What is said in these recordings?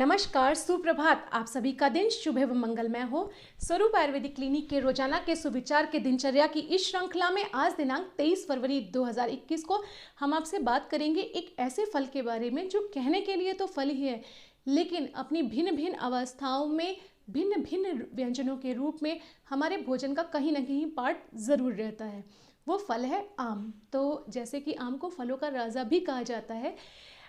नमस्कार, सुप्रभात। आप सभी का दिन शुभ एवं मंगलमय हो। स्वरूप आयुर्वेदिक क्लिनिक के रोजाना के सुविचार के दिनचर्या की इस श्रृंखला में आज दिनांक 23 फरवरी 2021 को हम आपसे बात करेंगे एक ऐसे फल के बारे में जो कहने के लिए तो फल ही है, लेकिन अपनी भिन्न भिन्न अवस्थाओं में भिन्न भिन्न व्यंजनों के रूप में हमारे भोजन का कहीं ना कहीं पार्ट ज़रूर रहता है। वो फल है आम। तो जैसे कि आम को फलों का राजा भी कहा जाता है।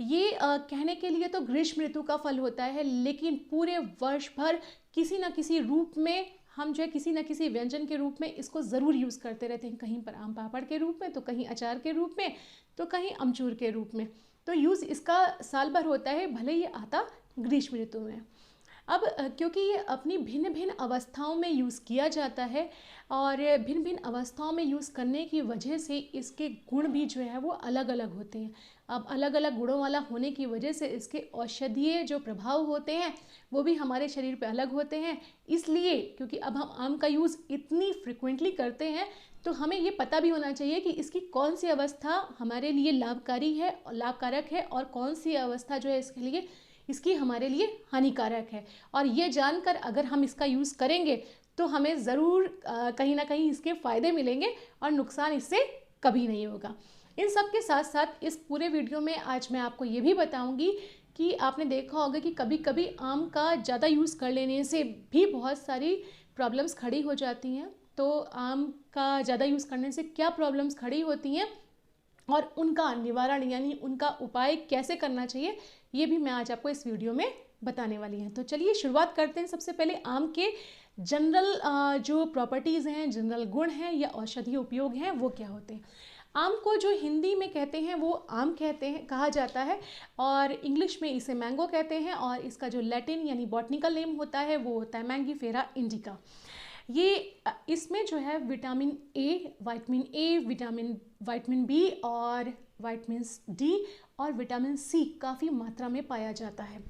ये कहने के लिए तो ग्रीष्म ऋतु का फल होता है, लेकिन पूरे वर्ष भर किसी न किसी रूप में हम जो है किसी न किसी व्यंजन के रूप में इसको ज़रूर यूज़ करते रहते हैं। कहीं पर आम पापड़ के रूप में, तो कहीं अचार के रूप में, तो कहीं अमचूर के रूप में। तो यूज़ इसका साल भर होता है, भले ही आता ग्रीष्म ऋतु में। अब क्योंकि ये अपनी भिन्न भिन्न अवस्थाओं में यूज़ किया जाता है और भिन्न भिन्न अवस्थाओं में यूज़ करने की वजह से इसके गुण भी जो है वो अलग अलग होते हैं। अब अलग अलग गुणों वाला होने की वजह से इसके औषधीय जो प्रभाव होते हैं वो भी हमारे शरीर पे अलग होते हैं। इसलिए क्योंकि अब हम आम का यूज़ इतनी फ्रिक्वेंटली करते हैं, तो हमें ये पता भी होना चाहिए कि इसकी कौन सी अवस्था हमारे लिए लाभकारक है और कौन सी अवस्था जो है इसकी हमारे लिए हानिकारक है। और ये जानकर अगर हम इसका यूज़ करेंगे तो हमें ज़रूर कहीं ना कहीं इसके फ़ायदे मिलेंगे और नुकसान इससे कभी नहीं होगा। इन सब के साथ साथ इस पूरे वीडियो में आज मैं आपको ये भी बताऊंगी कि आपने देखा होगा कि कभी कभी आम का ज़्यादा यूज़ कर लेने से भी बहुत सारी प्रॉब्लम्स खड़ी हो जाती हैं। तो आम का ज़्यादा यूज़ करने से क्या प्रॉब्लम्स खड़ी होती हैं और उनका निवारण यानी उनका उपाय कैसे करना चाहिए, ये भी मैं आज आपको इस वीडियो में बताने वाली हैं। तो चलिए शुरुआत करते हैं। सबसे पहले आम के जनरल जो प्रॉपर्टीज़ हैं, जनरल गुण हैं या औषधीय उपयोग हैं, वो क्या होते हैं। आम को जो हिंदी में कहते हैं वो आम कहा जाता है और इंग्लिश में इसे मैंगो कहते हैं और इसका जो लैटिन यानी बॉटनिकल नेम होता है वो होता है मैंगीफेरा इंडिका। ये इसमें जो है विटामिन ए, विटामिन बी और विटामिन डी और विटामिन सी काफ़ी मात्रा में पाया जाता है।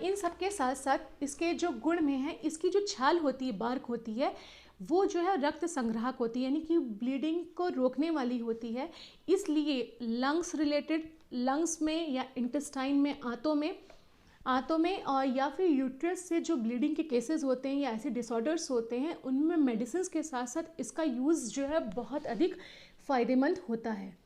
इन सब के साथ साथ इसके जो गुण में है, इसकी जो छाल होती है, बार्क होती है, वो जो है रक्त संग्राहक होती है यानी कि ब्लीडिंग को रोकने वाली होती है। इसलिए लंग्स में या इंटेस्टाइन में, आंतों में और या फिर यूट्रस से जो ब्लीडिंग के केसेस होते हैं या ऐसे डिसऑर्डर्स होते हैं, उनमें मेडिसिन के साथ साथ इसका यूज़ जो है बहुत अधिक फ़ायदेमंद होता है।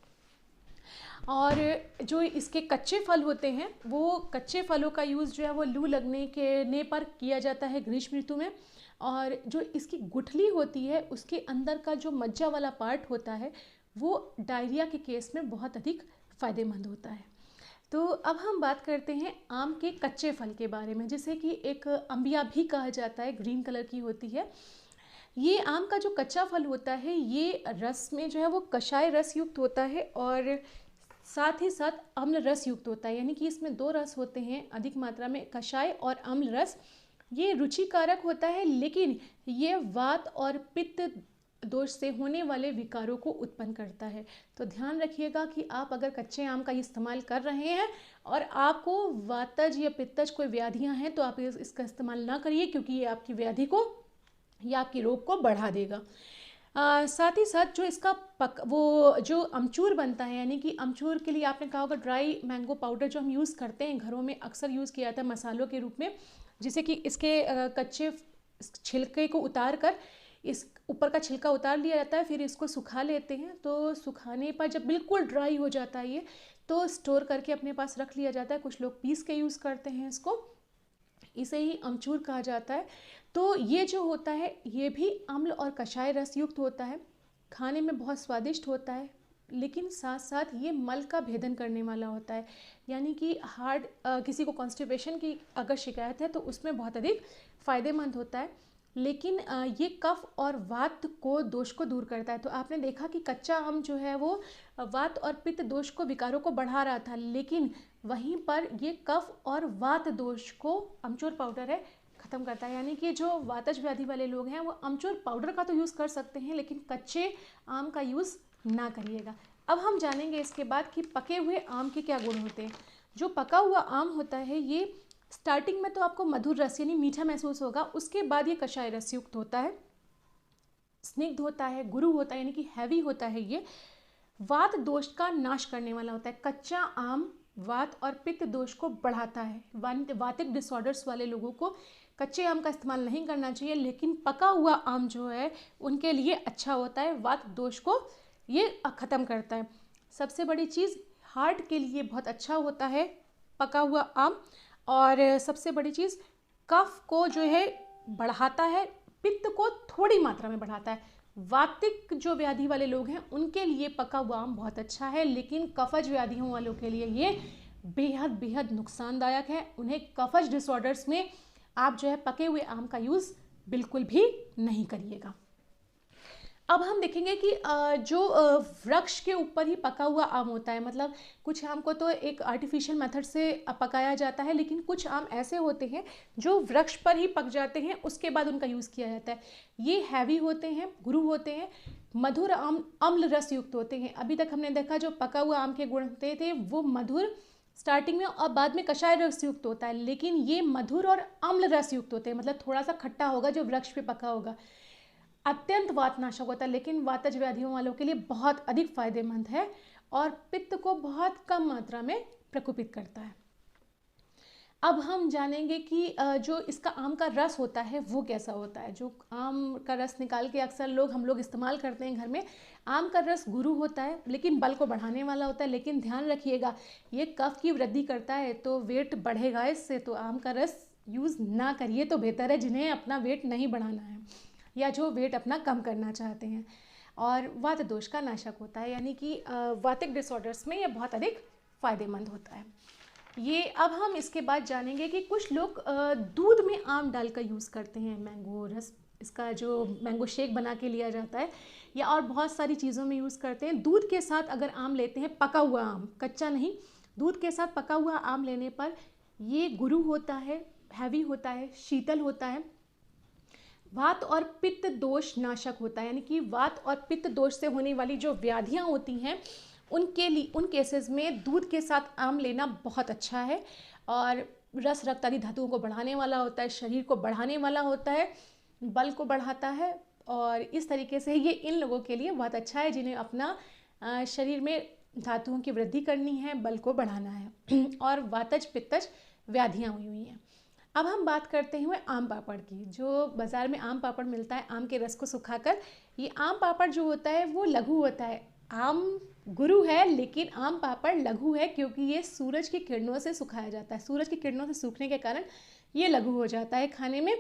और जो इसके कच्चे फल होते हैं, वो कच्चे फलों का यूज़ जो है वो लू लगने पर किया जाता है ग्रीष्म ऋतु में। और जो इसकी गुठली होती है, उसके अंदर का जो मज्जा वाला पार्ट होता है, वो डायरिया के केस में बहुत अधिक फ़ायदेमंद होता है। तो अब हम बात करते हैं आम के कच्चे फल के बारे में, जिसे कि एक अंबिया भी कहा जाता है, ग्रीन कलर की होती है। ये आम का जो कच्चा फल होता है, ये रस में जो है वो कषाय रस युक्त होता है और साथ ही साथ अम्ल रस युक्त होता है। यानी कि इसमें दो रस होते हैं अधिक मात्रा में, कषाय और अम्ल रस। ये रुचिकारक होता है, लेकिन ये वात और पित्त दोष से होने वाले विकारों को उत्पन्न करता है। तो ध्यान रखिएगा कि आप अगर कच्चे आम का इस्तेमाल कर रहे हैं और आपको वातज या पित्तज कोई व्याधियां हैं, तो आप इसका इस्तेमाल ना करिए, क्योंकि ये आपकी व्याधि को या आपकी रोग को बढ़ा देगा। साथ ही साथ जो इसका वो जो अमचूर बनता है, यानी कि अमचूर के लिए आपने कहा होगा ड्राई मैंगो पाउडर जो हम यूज़ करते हैं घरों में, अक्सर यूज़ किया जाता है मसालों के रूप में, जिसे कि इसके कच्चे छिलके को उतार कर इस ऊपर का छिलका उतार लिया जाता है, फिर इसको सुखा लेते हैं। तो सुखाने पर जब बिल्कुल ड्राई हो जाता है ये, तो स्टोर करके अपने पास रख लिया जाता है। कुछ लोग पीस के यूज़ करते हैं इसको, इसे ही अमचूर कहा जाता है। तो ये जो होता है ये भी अम्ल और कषाय रस युक्त होता है, खाने में बहुत स्वादिष्ट होता है, लेकिन साथ साथ ये मल का भेदन करने वाला होता है। यानी कि किसी को कॉन्स्टिपेशन की अगर शिकायत है तो उसमें बहुत अधिक फ़ायदेमंद होता है। लेकिन ये कफ और वात को दोष को दूर करता है। तो आपने देखा कि कच्चा आम जो है वो वात और पित्त दोष को, विकारों को बढ़ा रहा था, लेकिन वहीं पर ये कफ और वात दोष को अमचूर पाउडर है ख़त्म करता है। यानी कि जो वातज व्याधि वाले लोग हैं वो अमचूर पाउडर का तो यूज़ कर सकते हैं, लेकिन कच्चे आम का यूज़ ना करिएगा। अब हम जानेंगे इसके बाद कि पके हुए आम के क्या गुण होते हैं। जो पका हुआ आम होता है, ये स्टार्टिंग में तो आपको मधुर रस यानी मीठा महसूस होगा, उसके बाद ये कषाय रस युक्त होता है, स्निग्ध होता है, गुरु होता है, यानी कि हैवी होता है। ये वात दोष का नाश करने वाला होता है। कच्चा आम वात और पित्त दोष को बढ़ाता है। वातिक डिसऑर्डर्स वाले लोगों को कच्चे आम का इस्तेमाल नहीं करना चाहिए, लेकिन पका हुआ आम जो है उनके लिए अच्छा होता है, वात दोष को ये ख़त्म करता है। सबसे बड़ी चीज़, हार्ट के लिए बहुत अच्छा होता है पका हुआ आम। और सबसे बड़ी चीज़, कफ को जो है बढ़ाता है, पित्त को थोड़ी मात्रा में बढ़ाता है। वातिक जो व्याधि वाले लोग हैं उनके लिए पका हुआ आम बहुत अच्छा है, लेकिन कफज व्याधियों वालों के लिए ये बेहद बेहद नुकसानदायक है। उन्हें कफज डिसऑर्डर्स में आप जो है पके हुए आम का यूज़ बिल्कुल भी नहीं करिएगा। अब हम देखेंगे कि जो वृक्ष के ऊपर ही पका हुआ आम होता है, मतलब कुछ आम को तो एक आर्टिफिशियल मेथड से पकाया जाता है, लेकिन कुछ आम ऐसे होते हैं जो वृक्ष पर ही पक जाते हैं, उसके बाद उनका यूज़ किया जाता है। ये हैवी होते हैं, गुरु होते हैं, मधुर आम अम्ल रस युक्त होते हैं। अभी तक हमने देखा जो पका हुआ आम के गुण होते थे वो मधुर स्टार्टिंग में और बाद में कषाय रस युक्त होता है, लेकिन ये मधुर और अम्ल रस युक्त होते हैं, मतलब थोड़ा सा खट्टा होगा जो वृक्ष पे पका होगा। अत्यंत वातनाशक होता है, लेकिन वातज व्याधियों वालों के लिए बहुत अधिक फायदेमंद है और पित्त को बहुत कम मात्रा में प्रकोपित करता है। अब हम जानेंगे कि जो इसका आम का रस होता है वो कैसा होता है। जो आम का रस निकाल के अक्सर हम लोग इस्तेमाल करते हैं घर में, आम का रस गुरु होता है लेकिन बल को बढ़ाने वाला होता है। लेकिन ध्यान रखिएगा, ये कफ की वृद्धि करता है तो वेट बढ़ेगा इससे, तो आम का रस यूज़ ना करिए तो बेहतर है, जिन्हें अपना वेट नहीं बढ़ाना है या जो वेट अपना कम करना चाहते हैं। और वात दोष का नाशक होता है, यानी कि वातिक डिसऑर्डर्स में ये बहुत अधिक फायदेमंद होता है ये। अब हम इसके बाद जानेंगे कि कुछ लोग दूध में आम डालकर यूज़ करते हैं, मैंगो रस, इसका जो मैंगो शेक बना के लिया जाता है, या और बहुत सारी चीज़ों में यूज़ करते हैं। दूध के साथ अगर आम लेते हैं, पका हुआ आम, कच्चा नहीं, दूध के साथ पका हुआ आम लेने पर ये गुरु होता है, हैवी होता है, शीतल होता है, वात और पित्त दोष नाशक होता है। यानी कि वात और पित्त दोष से होने वाली जो व्याधियाँ होती हैं उनके लिए, उन केसेस में दूध के साथ आम लेना बहुत अच्छा है। और रस रक्त आदि धातुओं को बढ़ाने वाला होता है, शरीर को बढ़ाने वाला होता है, बल को बढ़ाता है, और इस तरीके से ये इन लोगों के लिए बहुत अच्छा है जिन्हें अपना शरीर में धातुओं की वृद्धि करनी है, बल को बढ़ाना है और वातज पित्तज व्याधियाँ हुई हैं। अब हम बात करते हुए आम पापड़ की। जो बाज़ार में आम पापड़ मिलता है आम के रस को सुखाकर, ये आम पापड़ जो होता है वो लघु होता है। आम गुरु है लेकिन आम पापड़ लघु है, क्योंकि ये सूरज की किरणों से सुखाया जाता है। सूरज की किरणों से सूखने के कारण ये लघु हो जाता है खाने में।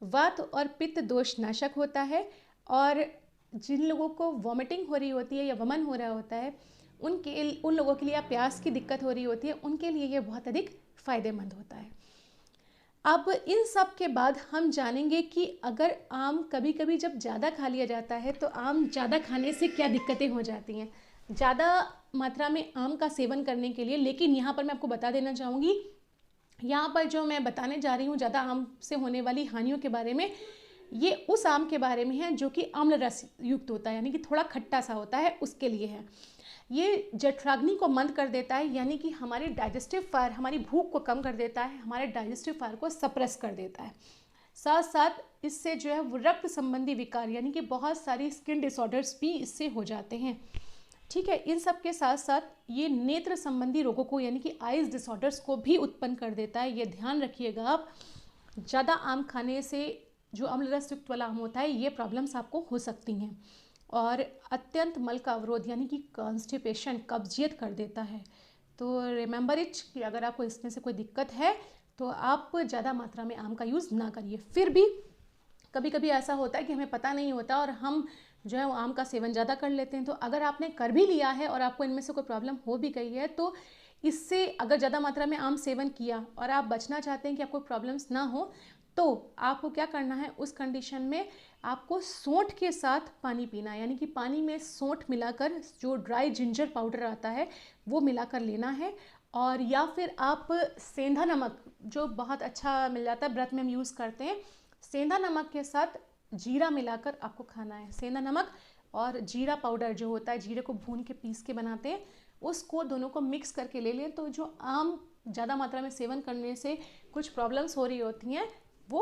वात और पित्त दोष नाशक होता है, और जिन लोगों को वॉमिटिंग हो रही होती है या वमन हो रहा होता है उन लोगों के लिए, या प्यास की दिक्कत हो रही होती है, उनके लिए ये बहुत अधिक फ़ायदेमंद होता है। अब इन सब के बाद हम जानेंगे कि अगर आम कभी कभी जब ज़्यादा खा लिया जाता है तो आम ज़्यादा खाने से क्या दिक्कतें हो जाती हैं। ज़्यादा मात्रा में आम का सेवन करने के लिए, लेकिन यहाँ पर मैं आपको बता देना चाहूँगी, यहाँ पर जो मैं बताने जा रही हूँ ज़्यादा आम से होने वाली हानियों के बारे में, ये उस आम के बारे में है जो कि अम्ल रस युक्त होता है, यानी कि थोड़ा खट्टा सा होता है, उसके लिए है। ये जठराग्नि को मंद कर देता है, यानी कि हमारे डाइजेस्टिव फायर, हमारी भूख को कम कर देता है, हमारे डाइजेस्टिव फायर को सप्रेस कर देता है। साथ साथ इससे जो है वो रक्त संबंधी विकार, यानी कि बहुत सारी स्किन डिसऑर्डर्स भी इससे हो जाते हैं। ठीक है, इन सब के साथ साथ ये नेत्र संबंधी रोगों को, यानी कि आइज डिसऑर्डर्स को भी उत्पन्न कर देता है। ये ध्यान रखिएगा आप, ज़्यादा आम खाने से जो अम्ल रस युक्त वाला आम होता है ये प्रॉब्लम्स आपको हो सकती हैं। और अत्यंत मल का अवरोध, यानी कि कॉन्स्टिपेशन, कब्जियत कर देता है। तो रिमेंबर इट कि अगर आपको इसमें से कोई दिक्कत है तो आप ज़्यादा मात्रा में आम का यूज़ ना करिए। फिर भी कभी कभी ऐसा होता है कि हमें पता नहीं होता और हम जो है वो आम का सेवन ज़्यादा कर लेते हैं। तो अगर आपने कर भी लिया है और आपको इनमें से कोई प्रॉब्लम हो भी गई है, तो इससे अगर ज़्यादा मात्रा में आम सेवन किया और आप बचना चाहते हैं कि आपको प्रॉब्लम्स ना हो, तो आपको क्या करना है, उस कंडीशन में आपको सौंठ के साथ पानी पीना है। यानी कि पानी में सौंठ मिलाकर, जो ड्राई जिंजर पाउडर आता है वो मिलाकर लेना है। और या फिर आप सेंधा नमक, जो बहुत अच्छा मिल जाता है, व्रत में हम यूज़ करते हैं, सेंधा नमक के साथ जीरा मिलाकर आपको खाना है। सेंधा नमक और जीरा पाउडर जो होता है, जीरे को भून के पीस के बनाते हैं, उसको दोनों को मिक्स करके ले लें। तो जो आम ज़्यादा मात्रा में सेवन करने से कुछ प्रॉब्लम्स हो रही होती हैं वो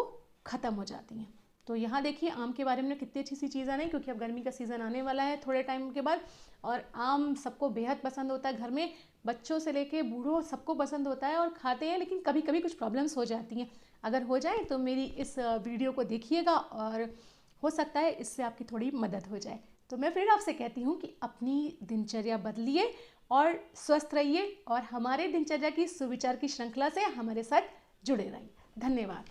ख़त्म हो जाती हैं। तो यहाँ देखिए आम के बारे में कितनी अच्छी सी चीज़ है, नहीं, क्योंकि अब गर्मी का सीज़न आने वाला है थोड़े टाइम के बाद, और आम सबको बेहद पसंद होता है। घर में बच्चों से लेके बूढ़ों सबको पसंद होता है और खाते हैं, लेकिन कभी कभी कुछ प्रॉब्लम्स हो जाती हैं। अगर हो जाए तो मेरी इस वीडियो को देखिएगा और हो सकता है इससे आपकी थोड़ी मदद हो जाए। तो मैं फिर आपसे कहती हूँ कि अपनी दिनचर्या बदलिए और स्वस्थ रहिए, और हमारे दिनचर्या की सुविचार की श्रृंखला से हमारे साथ जुड़े रहिए। धन्यवाद।